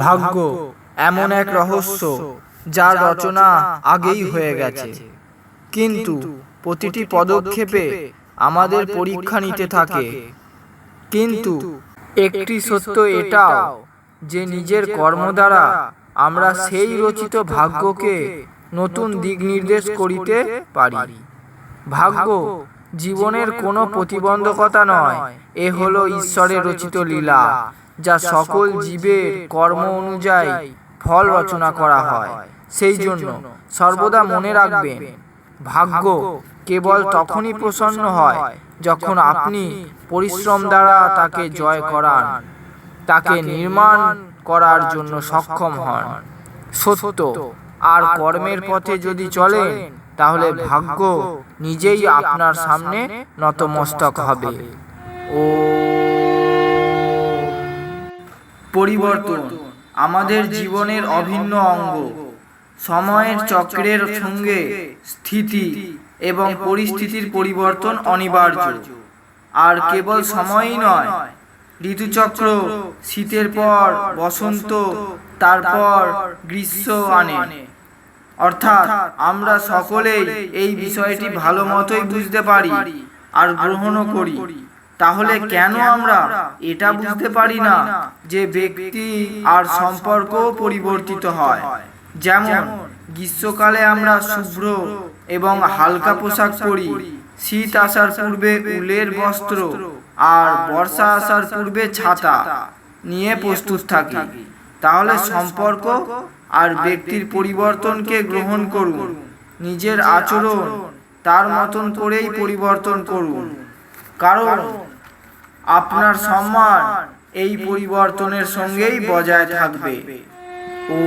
ভাগ্য এমন এক রহস্য যার রচনা আগেই হয়ে গেছে, কিন্তু প্রতিটি পদক্ষেপে আমাদের পরীক্ষা নিতে থাকে। কিন্তু একটি সত্য এটাও যে নিজের কর্ম দ্বারা আমরা সেই রচিত ভাগ্যকে নতুন দিক নির্দেশ করিতে পারি। ভাগ্য জীবনের কোনো প্রতিবন্ধকতা নয়, এ হলো ঈশ্বরের রচিত লীলা, যা সকল জীবের কর্ম অনুযায়ী ফল রচনা করা হয়। সেই জন্য সর্বদা মনে রাখবেন, ভাগ্য কেবল তখনই প্রসন্ন হয় যখন আপনি পরিশ্রম দ্বারা তাকে জয় করান, তাকে নির্মাণ করার জন্য সক্ষম হন। সত্য আর কর্মের পথে যদি চলেন, তাহলে ভাগ্য নিজেই আপনার সামনে নতমস্তক হবে। ও পরিবর্তন আমাদের জীবনের অভিন্ন অঙ্গ। সময়ের চক্রের সঙ্গে স্থিতি এবং পরিস্থিতির পরিবর্তন অনিবার্য। আর কেবল সময়ই নয়, ঋতুচক্র শীতের পর বসন্ত, তারপর গ্রীষ্ম আনে। অর্থাৎ আমরা সকলেই এই বিষয়টি ভালো মতোই বুঝতে পারি আর গ্রহণও করি। তাহলে কেন আমরা এটা বুঝতে পারি না যে ব্যক্তি আর সম্পর্ক পরিবর্তিত হয়? যেমন গ্রীষ্মকালে আমরা শুভ্র এবং হালকা পোশাক পরি, শীত আসার পূর্বে উলের বস্ত্র, আর বর্ষা আসার পূর্বে ছাতা নিয়ে প্রস্তুত থাকি। তাহলে সম্পর্ক আর ব্যক্তির পরিবর্তনকে গ্রহণ করুন, নিজের আচরণ তার মতন করেই পরিবর্তন করুন, কারণ আপনার সম্মান এই পরিবর্তনের সঙ্গেই বজায় থাকবে। ও